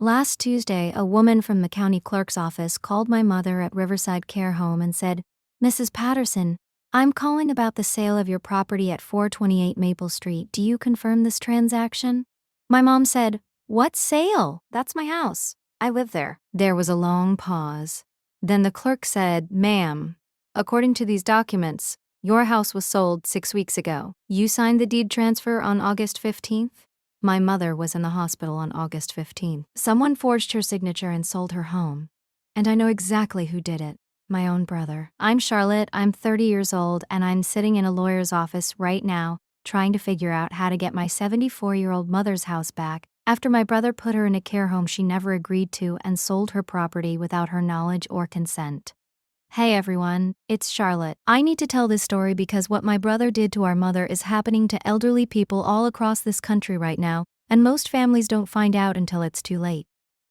Last Tuesday, a woman from the county clerk's office called my mother at Riverside Care Home and said, "Mrs. Patterson, I'm calling about the sale of your property at 428 Maple Street. Do you confirm this transaction?" My mom said, "What sale? That's my house. I live there." There was a long pause. Then the clerk said, "Ma'am, according to these documents, your house was sold 6 weeks ago. You signed the deed transfer on August 15th? My mother was in the hospital on August 15th. Someone forged her signature and sold her home. And I know exactly who did it. My own brother. I'm Charlotte, I'm 30 years old, and I'm sitting in a lawyer's office right now trying to figure out how to get my 74-year-old mother's house back after my brother put her in a care home she never agreed to and sold her property without her knowledge or consent. Hey everyone, it's Charlotte. I need to tell this story because what my brother did to our mother is happening to elderly people all across this country right now, and most families don't find out until it's too late.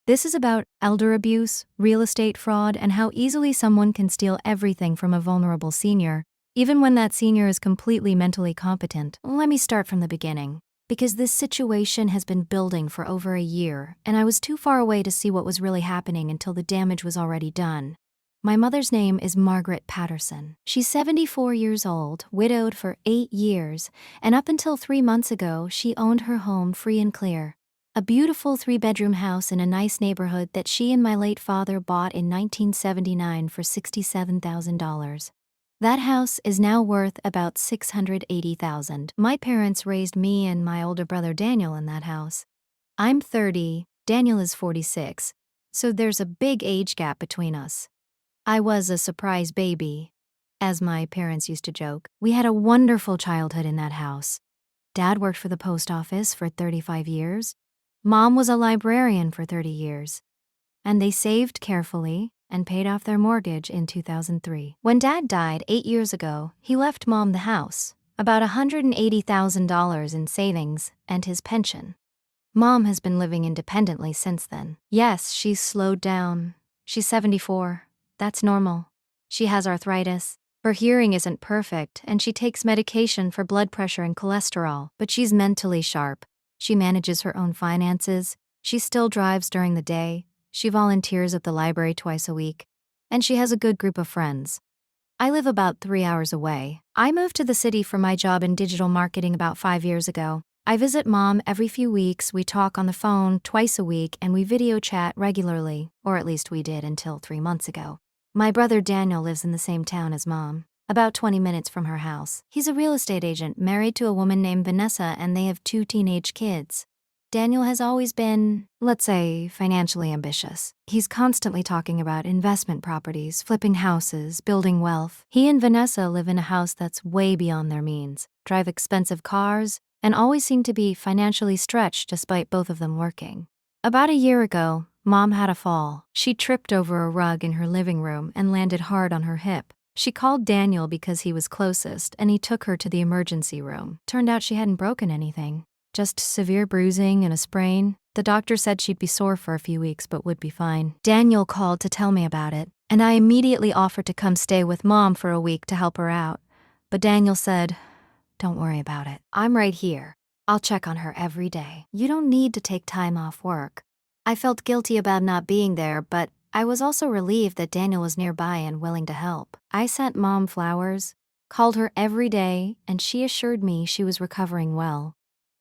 This is about elder abuse, real estate fraud, and how easily someone can steal everything from a vulnerable senior, even when that senior is completely mentally competent. Let me start from the beginning, because this situation has been building for over a year, and I was too far away to see what was really happening until the damage was already done. My mother's name is Margaret Patterson. She's 74 years old, widowed for 8 years, and up until 3 months ago, she owned her home free and clear. A beautiful 3-bedroom house in a nice neighborhood that she and my late father bought in 1979 for $67,000. That house is now worth about $680,000. My parents raised me and my older brother Daniel in that house. I'm 30, Daniel is 46, so there's a big age gap between us. I was a surprise baby, as my parents used to joke. We had a wonderful childhood in that house. Dad worked for the post office for 35 years. Mom was a librarian for 30 years. And they saved carefully and paid off their mortgage in 2003. When Dad died 8 years ago, he left Mom the house, about $180,000 in savings and his pension. Mom has been living independently since then. Yes, she's slowed down. She's 74. That's normal. She has arthritis. Her hearing isn't perfect, and she takes medication for blood pressure and cholesterol, but she's mentally sharp. She manages her own finances. She still drives during the day. She volunteers at the library twice a week. And she has a good group of friends. I live about 3 hours away. I moved to the city for my job in digital marketing about 5 years ago. I visit Mom every few weeks, we talk on the phone twice a week, and we video chat regularly, or at least we did until 3 months ago. My brother Daniel lives in the same town as Mom, about 20 minutes from her house. He's a real estate agent married to a woman named Vanessa, and they have 2 teenage kids. Daniel has always been, let's say, financially ambitious. He's constantly talking about investment properties, flipping houses, building wealth. He and Vanessa live in a house that's way beyond their means, drive expensive cars, and always seem to be financially stretched despite both of them working. About a year ago, Mom had a fall. She tripped over a rug in her living room and landed hard on her hip. She called Daniel because he was closest, and he took her to the emergency room. Turned out she hadn't broken anything, just severe bruising and a sprain. The doctor said she'd be sore for a few weeks but would be fine. Daniel called to tell me about it, and I immediately offered to come stay with Mom for a week to help her out. But Daniel said, "Don't worry about it. I'm right here. I'll check on her every day. You don't need to take time off work." I felt guilty about not being there, but I was also relieved that Daniel was nearby and willing to help. I sent Mom flowers, called her every day, and she assured me she was recovering well.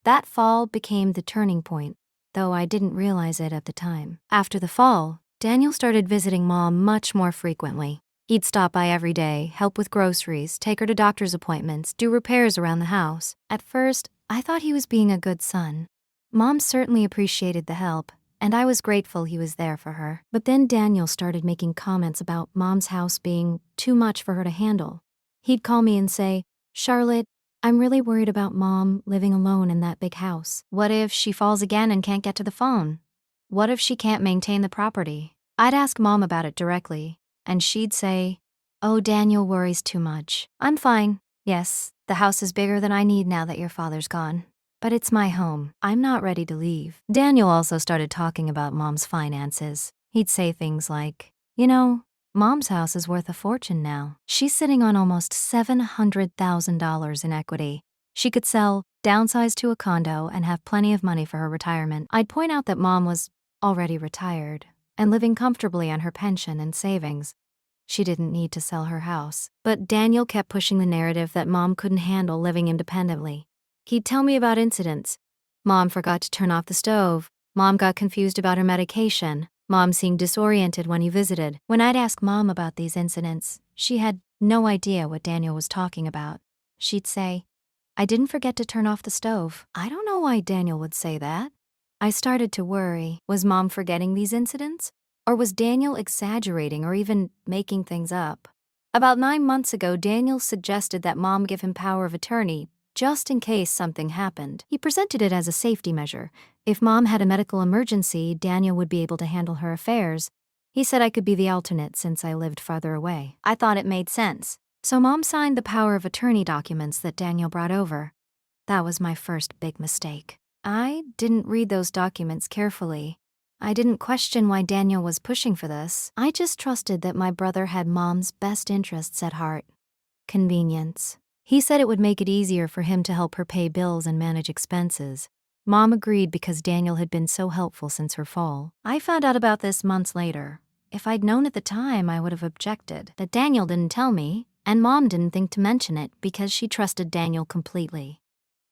That fall became the turning point, though I didn't realize it at the time. After the fall, Daniel started visiting Mom much more frequently. He'd stop by every day, help with groceries, take her to doctor's appointments, do repairs around the house. At first, I thought he was being a good son. Mom certainly appreciated the help, and I was grateful he was there for her. But then Daniel started making comments about Mom's house being too much for her to handle. He'd call me and say, "Charlotte, I'm really worried about Mom living alone in that big house. What if she falls again and can't get to the phone? What if she can't maintain the property?" I'd ask Mom about it directly, and she'd say, "Oh, Daniel worries too much. I'm fine. Yes, the house is bigger than I need now that your father's gone. But it's my home. I'm not ready to leave." Daniel also started talking about Mom's finances. He'd say things like, Mom's house is worth a fortune now. She's sitting on almost $700,000 in equity. She could sell, downsize to a condo, and have plenty of money for her retirement." I'd point out that Mom was already retired, and living comfortably on her pension and savings. She didn't need to sell her house. But Daniel kept pushing the narrative that Mom couldn't handle living independently. He'd tell me about incidents. Mom forgot to turn off the stove. Mom got confused about her medication. Mom seemed disoriented when he visited. When I'd ask Mom about these incidents, she had no idea what Daniel was talking about. She'd say, "I didn't forget to turn off the stove." I don't know why Daniel would say that. I started to worry. Was Mom forgetting these incidents? Or was Daniel exaggerating or even making things up? About 9 months ago, Daniel suggested that Mom give him power of attorney just in case something happened. He presented it as a safety measure. If Mom had a medical emergency, Daniel would be able to handle her affairs. He said I could be the alternate since I lived farther away. I thought it made sense. So Mom signed the power of attorney documents that Daniel brought over. That was my first big mistake. I didn't read those documents carefully. I didn't question why Daniel was pushing for this. I just trusted that my brother had Mom's best interests at heart. Convenience. He said it would make it easier for him to help her pay bills and manage expenses. Mom agreed because Daniel had been so helpful since her fall. I found out about this months later. If I'd known at the time, I would have objected. But Daniel didn't tell me, and Mom didn't think to mention it because she trusted Daniel completely.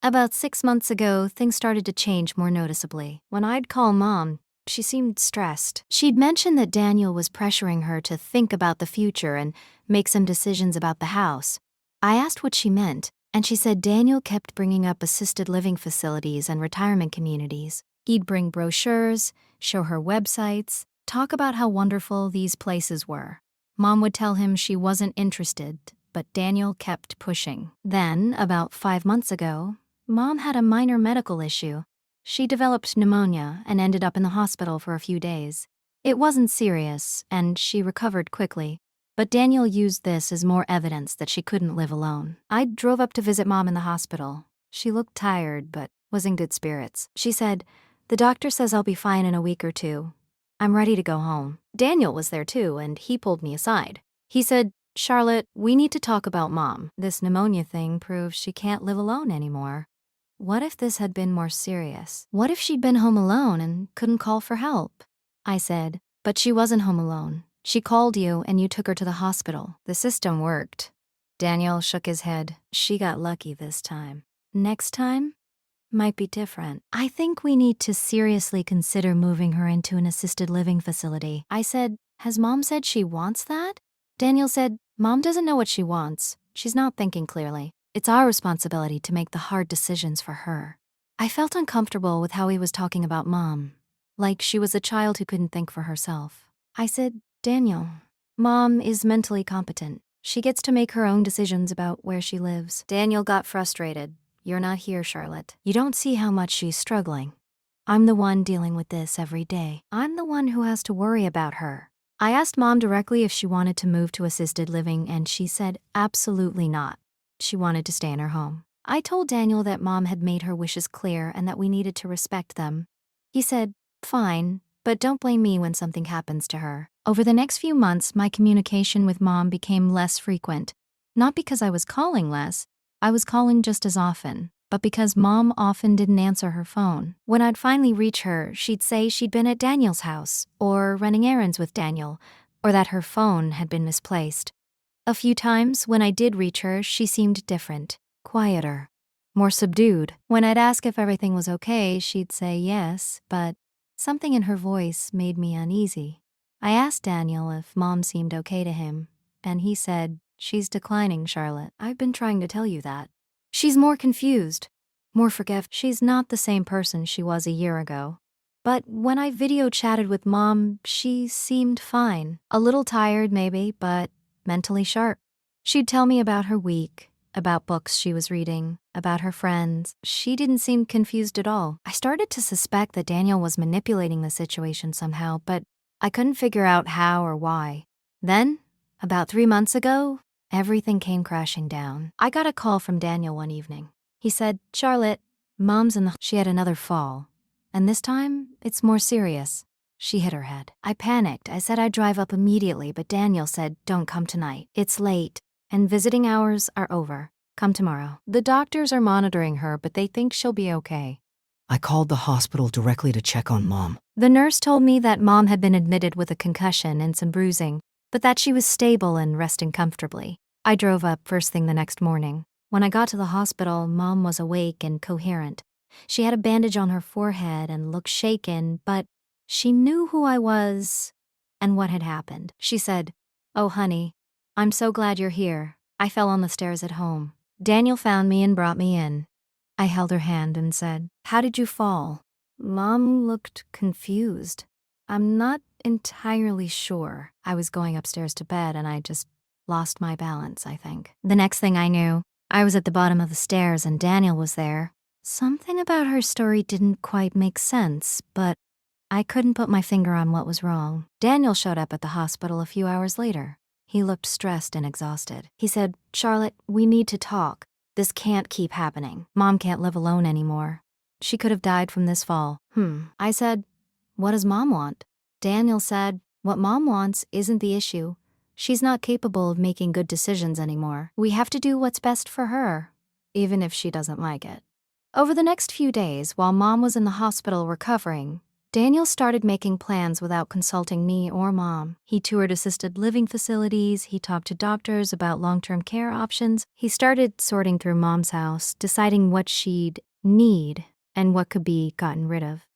About 6 months ago, things started to change more noticeably. When I'd call Mom, she seemed stressed. She'd mentioned that Daniel was pressuring her to think about the future and make some decisions about the house. I asked what she meant, and she said Daniel kept bringing up assisted living facilities and retirement communities. He'd bring brochures, show her websites, talk about how wonderful these places were. Mom would tell him she wasn't interested, but Daniel kept pushing. Then, about 5 months ago, Mom had a minor medical issue. She developed pneumonia and ended up in the hospital for a few days. It wasn't serious, and she recovered quickly. But Daniel used this as more evidence that she couldn't live alone. I drove up to visit Mom in the hospital. She looked tired, but was in good spirits. She said, "The doctor says I'll be fine in a week or two. I'm ready to go home." Daniel was there too, and he pulled me aside. He said, "Charlotte, we need to talk about Mom. This pneumonia thing proves she can't live alone anymore. What if this had been more serious? What if she'd been home alone and couldn't call for help?" I said, "But she wasn't home alone. She called you and you took her to the hospital. The system worked." Daniel shook his head. "She got lucky this time. Next time might be different. I think we need to seriously consider moving her into an assisted living facility." I said, "Has Mom said she wants that?" Daniel said, "Mom doesn't know what she wants. She's not thinking clearly. It's our responsibility to make the hard decisions for her." I felt uncomfortable with how he was talking about Mom, like she was a child who couldn't think for herself. I said, "Daniel, Mom is mentally competent. She gets to make her own decisions about where she lives." Daniel got frustrated. "You're not here, Charlotte. You don't see how much she's struggling. I'm the one dealing with this every day. I'm the one who has to worry about her." I asked Mom directly if she wanted to move to assisted living, and she said absolutely not. She wanted to stay in her home. I told Daniel that Mom had made her wishes clear and that we needed to respect them. He said, "Fine, but don't blame me when something happens to her." Over the next few months, my communication with Mom became less frequent. Not because I was calling less, I was calling just as often, but because Mom often didn't answer her phone. When I'd finally reach her, she'd say she'd been at Daniel's house, or running errands with Daniel, or that her phone had been misplaced. A few times, when I did reach her, she seemed different, quieter, more subdued. When I'd ask if everything was okay, she'd say yes, but something in her voice made me uneasy. I asked Daniel if Mom seemed okay to him, and he said, "She's declining, Charlotte. I've been trying to tell you that. She's more confused, more forgetful. She's not the same person she was a year ago." But when I video chatted with Mom, she seemed fine. A little tired maybe, but mentally sharp. She'd tell me about her week, about books she was reading, about her friends. She didn't seem confused at all. I started to suspect that Daniel was manipulating the situation somehow, but I couldn't figure out how or why. Then, about 3 months ago, everything came crashing down. I got a call from Daniel one evening. He said, "Charlotte, Mom's in the..." She had another fall, and this time, it's more serious. She hit her head. I panicked. I said I'd drive up immediately, but Daniel said, "Don't come tonight. It's late, and visiting hours are over. Come tomorrow. The doctors are monitoring her, but they think she'll be okay." I called the hospital directly to check on Mom. The nurse told me that Mom had been admitted with a concussion and some bruising, but that she was stable and resting comfortably. I drove up first thing the next morning. When I got to the hospital, Mom was awake and coherent. She had a bandage on her forehead and looked shaken, but she knew who I was and what had happened. She said, "Oh, honey, I'm so glad you're here. I fell on the stairs at home. Daniel found me and brought me in." I held her hand and said, "How did you fall?" Mom looked confused. "I'm not entirely sure. I was going upstairs to bed and I just lost my balance, I think." The next thing I knew, I was at the bottom of the stairs and Daniel was there. Something about her story didn't quite make sense, but I couldn't put my finger on what was wrong. Daniel showed up at the hospital a few hours later. He looked stressed and exhausted. He said, "Charlotte, we need to talk. This can't keep happening. Mom can't live alone anymore. She could have died from this fall." I said, "What does Mom want?" Daniel said, "What Mom wants isn't the issue. She's not capable of making good decisions anymore. We have to do what's best for her, even if she doesn't like it." Over the next few days, while Mom was in the hospital recovering, Daniel started making plans without consulting me or Mom. He toured assisted living facilities, he talked to doctors about long-term care options, he started sorting through Mom's house, deciding what she'd need and what could be gotten rid of.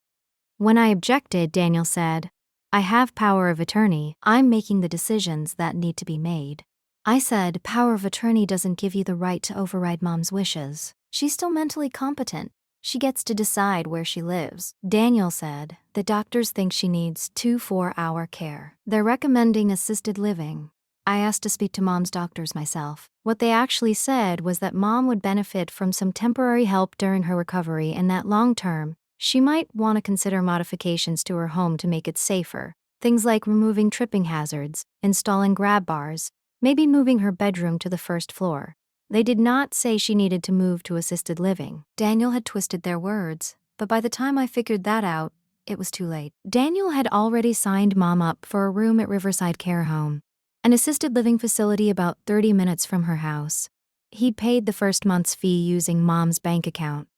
When I objected, Daniel said, "I have power of attorney. I'm making the decisions that need to be made." I said, "Power of attorney doesn't give you the right to override Mom's wishes. She's still mentally competent. She gets to decide where she lives." Daniel said, "The doctors think she needs 2 4-hour care. They're recommending assisted living." I asked to speak to Mom's doctors myself. What they actually said was that Mom would benefit from some temporary help during her recovery and that long-term, she might want to consider modifications to her home to make it safer. Things like removing tripping hazards, installing grab bars, maybe moving her bedroom to the first floor. They did not say she needed to move to assisted living. Daniel had twisted their words, but by the time I figured that out, it was too late. Daniel had already signed Mom up for a room at Riverside Care Home, an assisted living facility about 30 minutes from her house. He'd paid the first month's fee using Mom's bank account.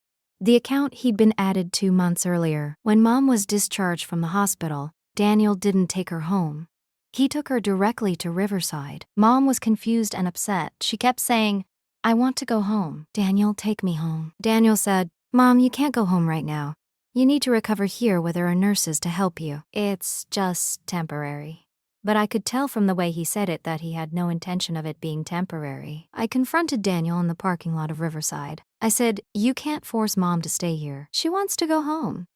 The account he'd been added 2 months earlier. When Mom was discharged from the hospital, Daniel didn't take her home. He took her directly to Riverside. Mom was confused and upset. She kept saying, "I want to go home. Daniel, take me home." Daniel said, "Mom, you can't go home right now. You need to recover here where there are nurses to help you. It's just temporary." But I could tell from the way he said it that he had no intention of it being temporary. I confronted Daniel in the parking lot of Riverside. I said, "You can't force Mom to stay here. She wants to go home."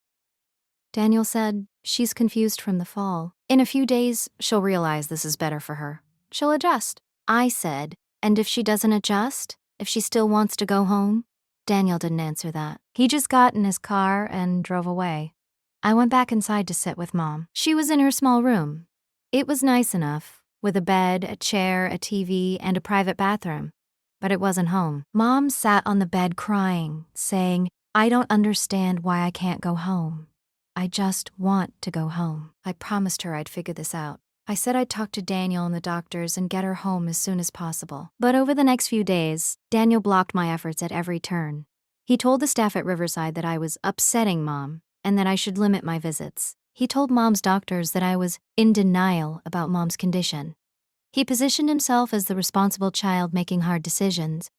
Daniel said, "She's confused from the fall. In a few days, she'll realize this is better for her. She'll adjust." I said, "And if she doesn't adjust? If she still wants to go home?" Daniel didn't answer that. He just got in his car and drove away. I went back inside to sit with Mom. She was in her small room. It was nice enough, with a bed, a chair, a TV, and a private bathroom. But it wasn't home. Mom sat on the bed crying, saying, "I don't understand why I can't go home. I just want to go home." I promised her I'd figure this out. I said I'd talk to Daniel and the doctors and get her home as soon as possible. But over the next few days, Daniel blocked my efforts at every turn. He told the staff at Riverside that I was upsetting Mom and that I should limit my visits. He told Mom's doctors that I was in denial about Mom's condition. He positioned himself as the responsible child making hard decisions,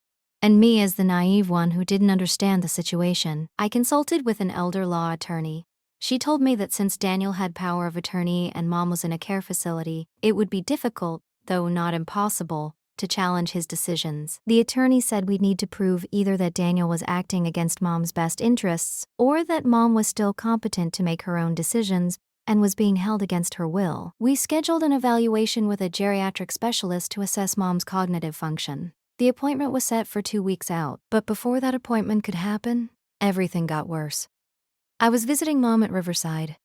and me as the naive one who didn't understand the situation. I consulted with an elder law attorney. She told me that since Daniel had power of attorney and Mom was in a care facility, it would be difficult, though not impossible, to challenge his decisions. The attorney said we'd need to prove either that Daniel was acting against Mom's best interests or that Mom was still competent to make her own decisions and was being held against her will. We scheduled an evaluation with a geriatric specialist to assess Mom's cognitive function. The appointment was set for 2 weeks out, but before that appointment could happen, everything got worse. I was visiting Mom at Riverside.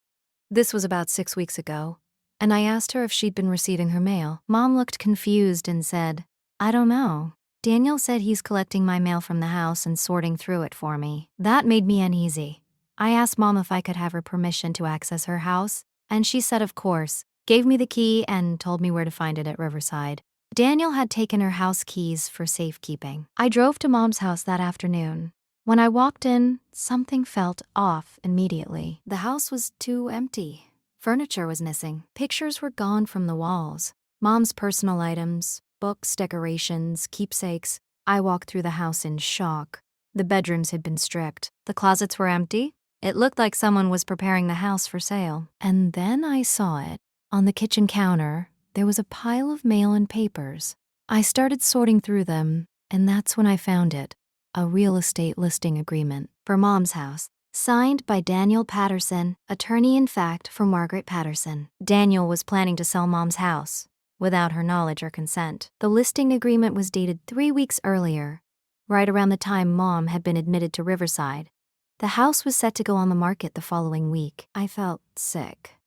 This was about 6 weeks ago, and I asked her if she'd been receiving her mail. Mom looked confused and said, "I don't know. Daniel said he's collecting my mail from the house and sorting through it for me." That made me uneasy. I asked Mom if I could have her permission to access her house, and she said of course, gave me the key and told me where to find it at Riverside. Daniel had taken her house keys for safekeeping. I drove to Mom's house that afternoon. When I walked in, something felt off immediately. The house was too empty. Furniture was missing. Pictures were gone from the walls. Mom's personal items, books, decorations, keepsakes. I walked through the house in shock. The bedrooms had been stripped. The closets were empty. It looked like someone was preparing the house for sale. And then I saw it. On the kitchen counter, there was a pile of mail and papers. I started sorting through them, and that's when I found it. A real estate listing agreement for Mom's house, signed by Daniel Patterson, attorney-in-fact for Margaret Patterson. Daniel was planning to sell Mom's house without her knowledge or consent. The listing agreement was dated 3 weeks earlier, right around the time Mom had been admitted to Riverside. The house was set to go on the market the following week. I felt sick.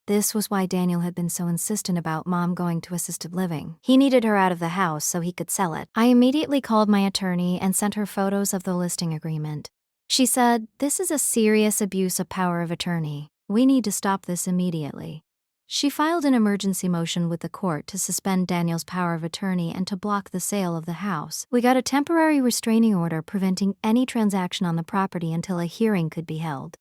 This was why Daniel had been so insistent about Mom going to assisted living. He needed her out of the house so he could sell it. I immediately called my attorney and sent her photos of the listing agreement. She said, "This is a serious abuse of power of attorney. We need to stop this immediately." She filed an emergency motion with the court to suspend Daniel's power of attorney and to block the sale of the house. We got a temporary restraining order preventing any transaction on the property until a hearing could be held.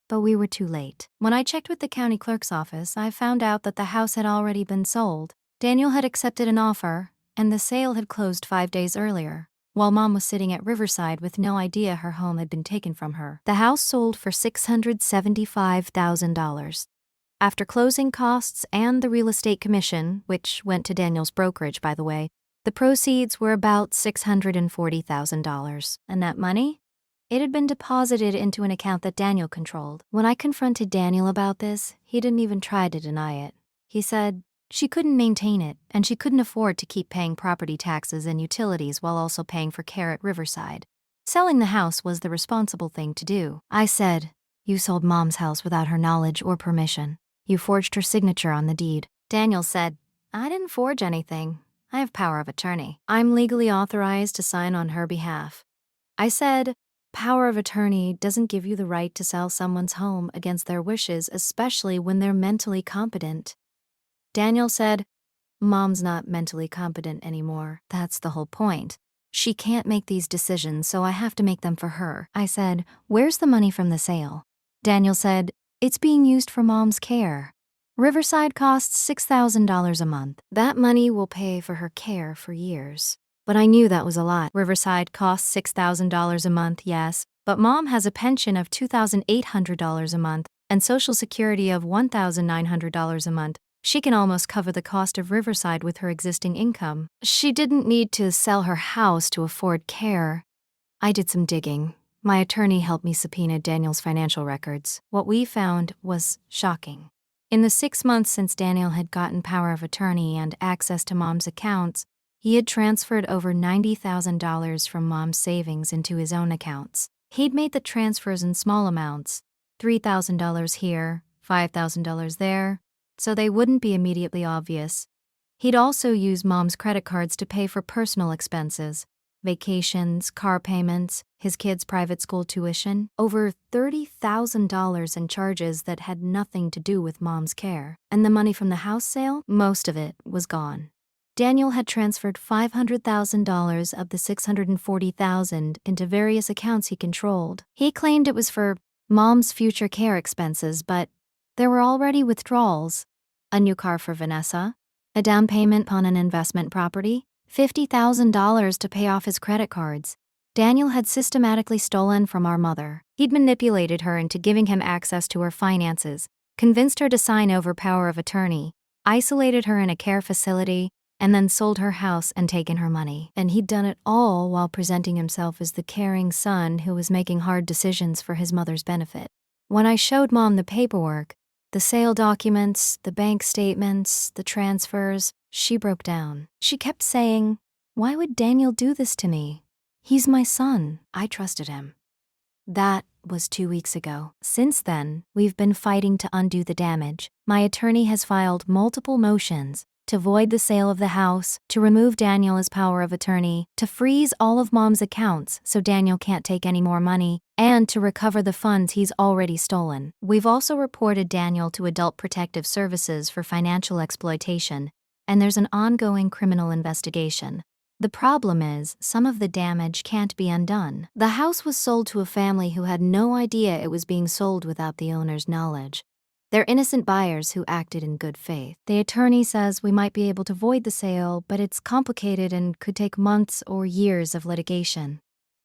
But we were too late. When I checked with the county clerk's office, I found out that the house had already been sold. Daniel had accepted an offer, and the sale had closed 5 days earlier, while Mom was sitting at Riverside with no idea her home had been taken from her. The house sold for $675,000. After closing costs and the real estate commission, which went to Daniel's brokerage, by the way, the proceeds were about $640,000. And that money? It had been deposited into an account that Daniel controlled. When I confronted Daniel about this, he didn't even try to deny it. He said she couldn't maintain it, and she couldn't afford to keep paying property taxes and utilities while also paying for care at Riverside. Selling the house was the responsible thing to do. I said, "You sold Mom's house without her knowledge or permission. You forged her signature on the deed." Daniel said, "I didn't forge anything. I have power of attorney. I'm legally authorized to sign on her behalf." I said, "Power of attorney doesn't give you the right to sell someone's home against their wishes, especially when they're mentally competent." Daniel said, "Mom's not mentally competent anymore. That's the whole point. She can't make these decisions, so I have to make them for her." I said, "Where's the money from the sale?" Daniel said, "It's being used for Mom's care. Riverside costs $6,000 a month. That money will pay for her care for years." But I knew that was a lot. Riverside costs $6,000 a month, yes, but Mom has a pension of $2,800 a month and Social Security of $1,900 a month. She can almost cover the cost of Riverside with her existing income. She didn't need to sell her house to afford care. I did some digging. My attorney helped me subpoena Daniel's financial records. What we found was shocking. In the 6 months since Daniel had gotten power of attorney and access to Mom's accounts, he had transferred over $90,000 from Mom's savings into his own accounts. He'd made the transfers in small amounts, $3,000 here, $5,000 there, so they wouldn't be immediately obvious. He'd also used Mom's credit cards to pay for personal expenses, vacations, car payments, his kids' private school tuition, over $30,000 in charges that had nothing to do with Mom's care. And the money from the house sale, most of it was gone. Daniel had transferred $500,000 of the $640,000 into various accounts he controlled. He claimed it was for Mom's future care expenses, but there were already withdrawals: a new car for Vanessa, a down payment on an investment property, $50,000 to pay off his credit cards. Daniel had systematically stolen from our mother. He'd manipulated her into giving him access to her finances, convinced her to sign over power of attorney, isolated her in a care facility, and then sold her house and taken her money. And he'd done it all while presenting himself as the caring son who was making hard decisions for his mother's benefit. When I showed Mom the paperwork, the sale documents, the bank statements, the transfers, she broke down. She kept saying, "Why would Daniel do this to me? He's my son. I trusted him." That was 2 weeks ago. Since then, we've been fighting to undo the damage. My attorney has filed multiple motions to void the sale of the house, to remove Daniel as power of attorney, to freeze all of Mom's accounts so Daniel can't take any more money, and to recover the funds he's already stolen. We've also reported Daniel to Adult Protective Services for financial exploitation, and there's an ongoing criminal investigation. The problem is, some of the damage can't be undone. The house was sold to a family who had no idea it was being sold without the owner's knowledge. They're innocent buyers who acted in good faith. The attorney says we might be able to void the sale, but it's complicated and could take months or years of litigation.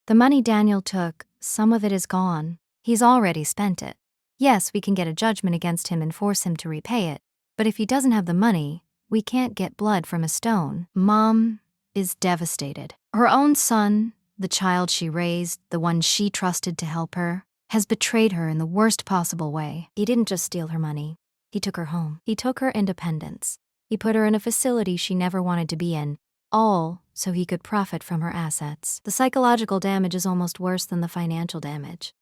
The money Daniel took, some of it is gone. He's already spent it. Yes, we can get a judgment against him and force him to repay it, but if he doesn't have the money, we can't get blood from a stone. Mom is devastated. Her own son, the child she raised, the one she trusted to help her, has betrayed her in the worst possible way. He didn't just steal her money. He took her home. He took her independence. He put her in a facility she never wanted to be in, all so he could profit from her assets. The psychological damage is almost worse than the financial damage.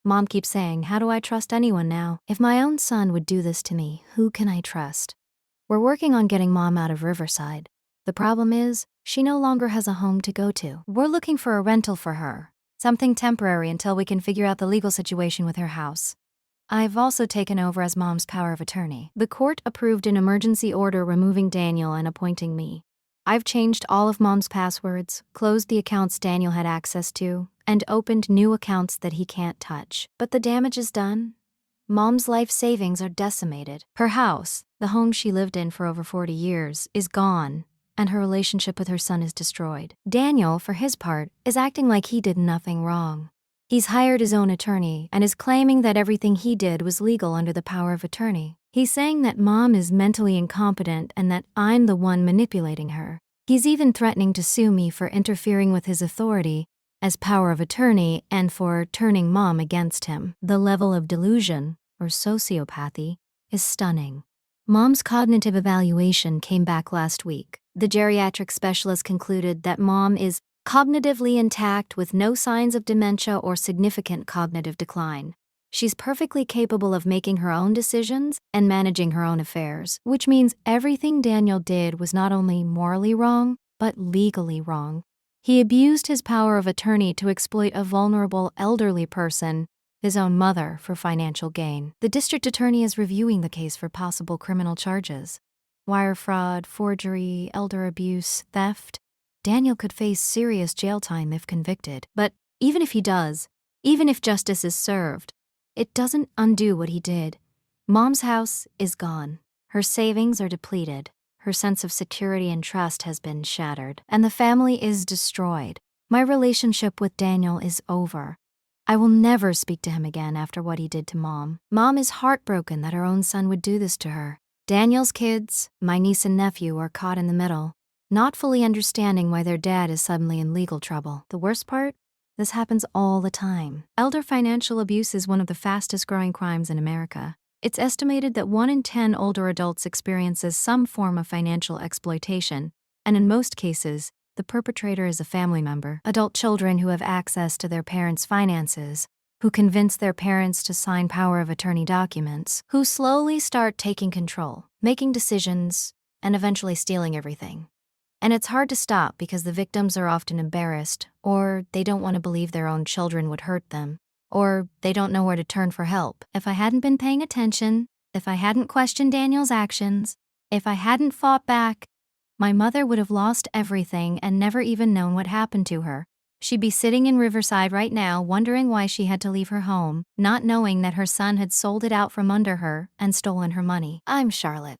Mom keeps saying, how do I trust anyone now? If my own son would do this to me, who can I trust? We're working on getting Mom out of Riverside. The problem is, she no longer has a home to go to. We're looking for a rental for her, something temporary until we can figure out the legal situation with her house. I've also taken over as Mom's power of attorney. The court approved an emergency order removing Daniel and appointing me. I've changed all of Mom's passwords, closed the accounts Daniel had access to, and opened new accounts that he can't touch. But the damage is done. Mom's life savings are decimated. Her house, the home she lived in for over 40 years, is gone, and her relationship with her son is destroyed. Daniel, for his part, is acting like he did nothing wrong. He's hired his own attorney and is claiming that everything he did was legal under the power of attorney. He's saying that Mom is mentally incompetent and that I'm the one manipulating her. He's even threatening to sue me for interfering with his authority as power of attorney and for turning Mom against him. The level of delusion, or sociopathy, is stunning. Mom's cognitive evaluation came back last week. The geriatric specialist concluded that Mom is cognitively intact with no signs of dementia or significant cognitive decline. She's perfectly capable of making her own decisions and managing her own affairs, which means everything Daniel did was not only morally wrong, but legally wrong. He abused his power of attorney to exploit a vulnerable elderly person, his own mother, for financial gain. The district attorney is reviewing the case for possible criminal charges. Wire fraud, forgery, elder abuse, theft. Daniel could face serious jail time if convicted. But even if he does, even if justice is served, it doesn't undo what he did. Mom's house is gone. Her savings are depleted. Her sense of security and trust has been shattered, and the family is destroyed. My relationship with Daniel is over. I will never speak to him again after what he did to Mom. Mom is heartbroken that her own son would do this to her. Daniel's kids, my niece and nephew, are caught in the middle, not fully understanding why their dad is suddenly in legal trouble. The worst part? This happens all the time. Elder financial abuse is one of the fastest growing crimes in America. It's estimated that 1 in 10 older adults experiences some form of financial exploitation, and in most cases, the perpetrator is a family member. Adult children who have access to their parents' finances, who convince their parents to sign power of attorney documents, who slowly start taking control, making decisions, and eventually stealing everything. And it's hard to stop because the victims are often embarrassed, or they don't want to believe their own children would hurt them, or they don't know where to turn for help. If I hadn't been paying attention, if I hadn't questioned Daniel's actions, if I hadn't fought back, my mother would have lost everything and never even known what happened to her. She'd be sitting in Riverside right now wondering why she had to leave her home, not knowing that her son had sold it out from under her and stolen her money. I'm Charlotte.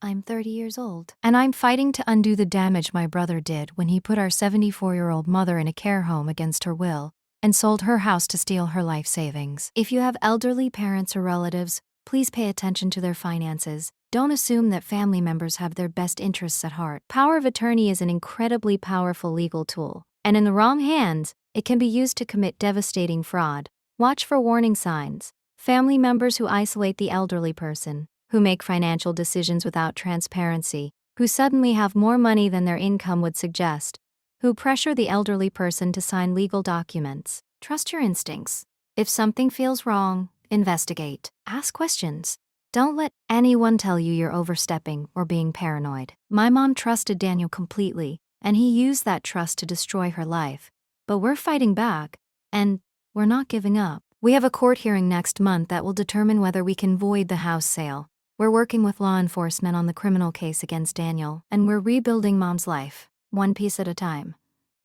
I'm 30 years old, and I'm fighting to undo the damage my brother did when he put our 74-year-old mother in a care home against her will and sold her house to steal her life savings. If you have elderly parents or relatives, please pay attention to their finances. Don't assume that family members have their best interests at heart. Power of attorney is an incredibly powerful legal tool, and in the wrong hands, it can be used to commit devastating fraud. Watch for warning signs. Family members who isolate the elderly person, who make financial decisions without transparency, who suddenly have more money than their income would suggest, who pressure the elderly person to sign legal documents. Trust your instincts. If something feels wrong, investigate. Ask questions. Don't let anyone tell you you're overstepping or being paranoid. My mom trusted Daniel completely, and he used that trust to destroy her life. But we're fighting back, and we're not giving up. We have a court hearing next month that will determine whether we can void the house sale. We're working with law enforcement on the criminal case against Daniel, and we're rebuilding Mom's life, one piece at a time.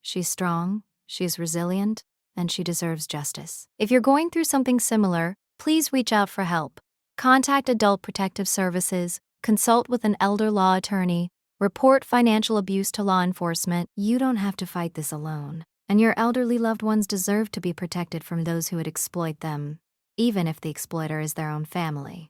She's strong, she's resilient, and she deserves justice. If you're going through something similar, please reach out for help. Contact Adult Protective Services, consult with an elder law attorney, report financial abuse to law enforcement. You don't have to fight this alone. And your elderly loved ones deserve to be protected from those who would exploit them, even if the exploiter is their own family.